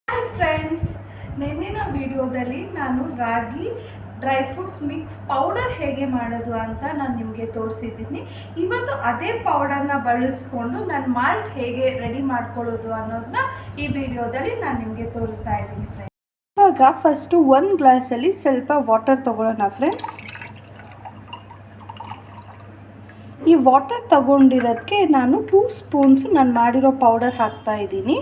Hi friends, ನಿನ್ನಿನ ವಿಡಿಯೋದಲ್ಲಿ ನಾನು ರಾಗಿ dry fruits mix powder ಹೇಗೆ ಮಾಡೋದು ಅಂತ ನಾನು ನಿಮಗೆ ತೋರಿಸಿದ್ದೀನಿ. ಇವತ್ತು ಅದೇ ಪೌಡರ್ನ ಬಳಸ್ಕೊಂಡು ನಾನು ಮಾಲ್ಟ್ ಹೇಗೆ ರೆಡಿ ಮಾಡ್ಕೊಳ್ಳೋದು ಅನ್ನೋದನ್ನ ಈ ವಿಡಿಯೋದಲ್ಲಿ ನಾನು ನಿಮಗೆ ತೋರಿಸ್ತಾ ಇದ್ದೀನಿ ಫ್ರೆಂಡ್ಸ್. ಇವಾಗ ಫಸ್ಟು ಒಂದು ಗ್ಲಾಸಲ್ಲಿ ಸ್ವಲ್ಪ ವಾಟರ್ ತೊಗೊಳ್ಳೋಣ ಫ್ರೆಂಡ್ಸ್. ಈ ವಾಟರ್ ತಗೊಂಡಿರೋದಕ್ಕೆ ನಾನು 2 ಸ್ಪೂನ್ಸ್ ನಾನು ಮಾಡಿರೋ ಪೌಡರ್ ಹಾಕ್ತಾ ಇದ್ದೀನಿ.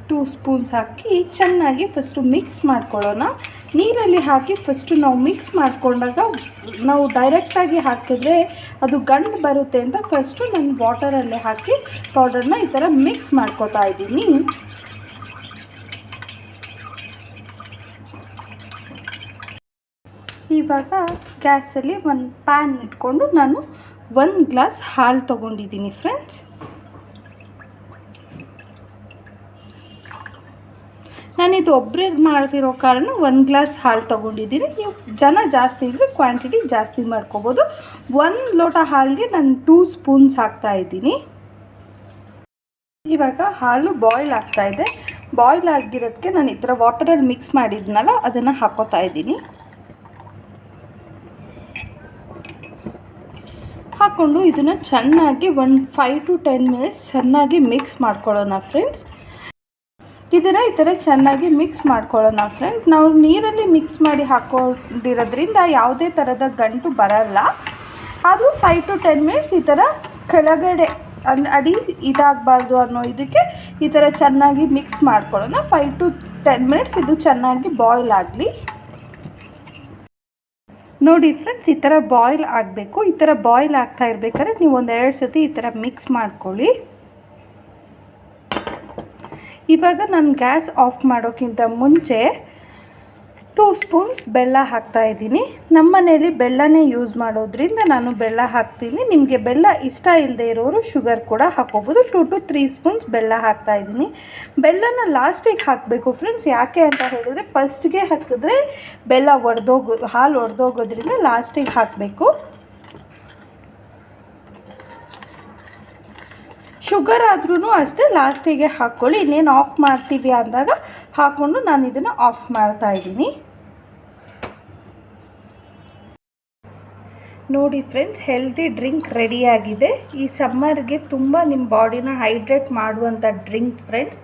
ಟೂ ಸ್ಪೂನ್ಸ್ ಹಾಕಿ ಚೆನ್ನಾಗಿ ಫಸ್ಟು ಮಿಕ್ಸ್ ಮಾಡ್ಕೊಳ್ಳೋಣ. ನೀರಲ್ಲಿ ಹಾಕಿ ಫಸ್ಟು ನಾವು ಮಿಕ್ಸ್ ಮಾಡಿಕೊಂಡಾಗ ನಾವು ಡೈರೆಕ್ಟಾಗಿ ಹಾಕಿದ್ರೆ ಅದು ಗಂಟು ಬರುತ್ತೆ ಅಂತ ಫಸ್ಟು ನಾನು ವಾಟರಲ್ಲೇ ಹಾಕಿ ಪೌಡರ್ನ ಈ ಥರ ಮಿಕ್ಸ್ ಮಾಡ್ಕೊತಾ ಇದ್ದೀನಿ. ಇವಾಗ ಗ್ಯಾಸಲ್ಲಿ ಒಂದು ಪ್ಯಾನ್ ಇಟ್ಕೊಂಡು ನಾನು 1 ಗ್ಲಾಸ್ ಹಾಲು ತೊಗೊಂಡಿದ್ದೀನಿ ಫ್ರೆಂಡ್ಸ್. ನಾನಿದು ಒಬ್ಬರಿಗೆ ಮಾಡ್ತಿರೋ ಕಾರಣ 1 ಗ್ಲಾಸ್ ಹಾಲು ತೊಗೊಂಡಿದ್ದೀನಿ. ನೀವು ಜನ ಜಾಸ್ತಿ ಇದ್ದರೆ ಕ್ವಾಂಟಿಟಿ ಜಾಸ್ತಿ ಮಾಡ್ಕೋಬೋದು. 1 ಲೋಟ ಹಾಲಿಗೆ ನಾನು 2 ಸ್ಪೂನ್ಸ್ ಹಾಕ್ತಾಯಿದ್ದೀನಿ. ಇವಾಗ ಹಾಲು ಬಾಯ್ಲ್ ಆಗ್ತಾಯಿದೆ. ಬಾಯ್ಲ್ ಆಗಿರೋದಕ್ಕೆ ನಾನು ಈ ಥರ ವಾಟರಲ್ಲಿ ಮಿಕ್ಸ್ ಮಾಡಿದ್ನಲ್ಲ ಅದನ್ನು ಹಾಕೋತಾ ಇದ್ದೀನಿ. ಹಾಕ್ಕೊಂಡು ಇದನ್ನು ಚೆನ್ನಾಗಿ 5 to 10 ಮಿನಿಟ್ಸ್ ಚೆನ್ನಾಗಿ ಮಿಕ್ಸ್ ಮಾಡ್ಕೊಳ್ಳೋಣ ಫ್ರೆಂಡ್ಸ್. ಇದನ್ನು ಈ ಥರ ಚೆನ್ನಾಗಿ ಮಿಕ್ಸ್ ಮಾಡ್ಕೊಳ್ಳೋಣ ಫ್ರೆಂಡ್ಸ್. ನಾವು ನೀರಲ್ಲಿ ಮಿಕ್ಸ್ ಮಾಡಿ ಹಾಕೊಂಡಿರೋದ್ರಿಂದ ಯಾವುದೇ ಥರದ ಗಂಟು ಬರಲ್ಲ. ಆದರೂ 5 to 10 ಮಿನಿಟ್ಸ್ ಈ ಥರ ಕೆಳಗಡೆ ಅಡಿ ಇದಾಗಬಾರ್ದು ಅನ್ನೋ ಇದಕ್ಕೆ ಈ ಥರ ಚೆನ್ನಾಗಿ ಮಿಕ್ಸ್ ಮಾಡ್ಕೊಳ್ಳೋಣ. 5 to 10 ಮಿನಿಟ್ಸ್ ಇದು ಚೆನ್ನಾಗಿ ಬಾಯ್ಲ್ ಆಗಲಿ. ನೋಡಿ ಫ್ರೆಂಡ್ಸ್, ಈ ಥರ ಬಾಯ್ಲ್ ಆಗಬೇಕು. ಈ ಥರ ಬಾಯ್ಲ್ ಆಗ್ತಾ ಇರಬೇಕಾದ್ರೆ ನೀವು 1-2 ಸತಿ ಈ ಥರ ಮಿಕ್ಸ್ ಮಾಡ್ಕೊಳ್ಳಿ. ಇವಾಗ ನಾನು ಗ್ಯಾಸ್ ಆಫ್ ಮಾಡೋಕ್ಕಿಂತ ಮುಂಚೆ 2 ಸ್ಪೂನ್ಸ್ ಬೆಲ್ಲ ಹಾಕ್ತಾಯಿದ್ದೀನಿ. ನಮ್ಮ ಮನೇಲಿ ಬೆಲ್ಲನೇ ಯೂಸ್ ಮಾಡೋದ್ರಿಂದ ನಾನು ಬೆಲ್ಲ ಹಾಕ್ತೀನಿ. ನಿಮಗೆ ಬೆಲ್ಲ ಇಷ್ಟ ಇಲ್ಲದೆ ಇರೋರು ಶುಗರ್ ಕೂಡ ಹಾಕೋಬೋದು. 2 to 3 ಸ್ಪೂನ್ಸ್ ಬೆಲ್ಲ ಹಾಕ್ತಾಯಿದ್ದೀನಿ. ಬೆಲ್ಲನ ಲಾಸ್ಟಿಗೆ ಹಾಕಬೇಕು ಫ್ರೆಂಡ್ಸ್. ಯಾಕೆ ಅಂತ ಹೇಳಿದ್ರೆ ಫಸ್ಟ್ಗೆ ಹಾಕಿದ್ರೆ ಬೆಲ್ಲ ಹಾಲು ಒಡೆದೋಗೋದ್ರಿಂದ ಲಾಸ್ಟಿಗೆ ಹಾಕಬೇಕು. ಶುಗರ್ ಆದ್ರೂ ಅಷ್ಟೇ ಲಾಸ್ಟಿಗೆ ಹಾಕ್ಕೊಳ್ಳಿ. ಇನ್ನೇನು ಆಫ್ ಮಾಡ್ತೀವಿ ಅಂದಾಗ ಹಾಕ್ಕೊಂಡು ನಾನು ಇದನ್ನು ಆಫ್ ಮಾಡ್ತಾಯಿದ್ದೀನಿ. ನೋಡಿ ಫ್ರೆಂಡ್ಸ್, ಹೆಲ್ದಿ ಡ್ರಿಂಕ್ ರೆಡಿಯಾಗಿದೆ. ಈ ಸಮ್ಮರ್ಗೆ ತುಂಬ ನಿಮ್ಮ ಬಾಡಿನ ಹೈಡ್ರೇಟ್ ಮಾಡುವಂಥ ಡ್ರಿಂಕ್ ಫ್ರೆಂಡ್ಸ್.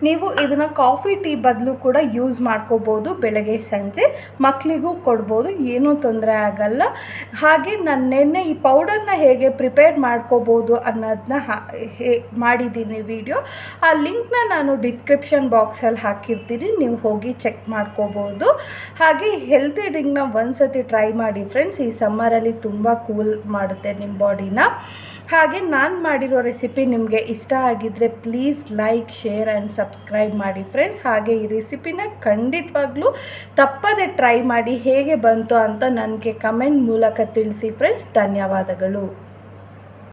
ನೀವು ಇದನ್ನು ಕಾಫಿ ಟೀ ಬದಲು ಕೂಡ ಯೂಸ್ ಮಾಡ್ಕೋಬೋದು. ಬೆಳಗ್ಗೆ ಸಂಜೆ ಮಕ್ಕಳಿಗೂ ಕೊಡ್ಬೋದು, ಏನೂ ತೊಂದರೆ ಆಗಲ್ಲ. ಹಾಗೆ ನಾನು ನೆನ್ನೆ ಈ ಪೌಡರ್ನ ಹೇಗೆ ಪ್ರಿಪೇರ್ ಮಾಡ್ಕೋಬೋದು ಅನ್ನೋದನ್ನ ಮಾಡಿದ್ದೀನಿ ವಿಡಿಯೋ. ಆ ಲಿಂಕ್ನ ನಾನು ಡಿಸ್ಕ್ರಿಪ್ಷನ್ ಬಾಕ್ಸಲ್ಲಿ ಹಾಕಿರ್ತೀನಿ, ನೀವು ಹೋಗಿ ಚೆಕ್ ಮಾಡ್ಕೋಬೋದು. ಹಾಗೆ ಹೆಲ್ದಿ ಡ್ರಿಂಕ್ನ ಒಂದ್ಸತಿ ಟ್ರೈ ಮಾಡಿ ಫ್ರೆಂಡ್ಸ್. ಈ ಸಮ್ಮರಲ್ಲಿ ತುಂಬ ಕೂಲ್ ಮಾಡುತ್ತೆ ನಿಮ್ಮ ಬಾಡಿನ. ಹಾಗೆ ನಾನು ಮಾಡಿರೋ ರೆಸಿಪಿ ನಿಮಗೆ ಇಷ್ಟ ಆಗಿದ್ದರೆ please like, share and subscribe ಮಾಡಿ ಫ್ರೆಂಡ್ಸ್. ಹಾಗೆ ಈ ರೆಸಿಪಿನ ಖಂಡಿತವಾಗ್ಲೂ ತಪ್ಪದೆ ಟ್ರೈ ಮಾಡಿ ಹೇಗೆ ಬಂತು ಅಂತ ನನಗೆ ಕಮೆಂಟ್ ಮೂಲಕ ತಿಳಿಸಿ ಫ್ರೆಂಡ್ಸ್. ಧನ್ಯವಾದಗಳು.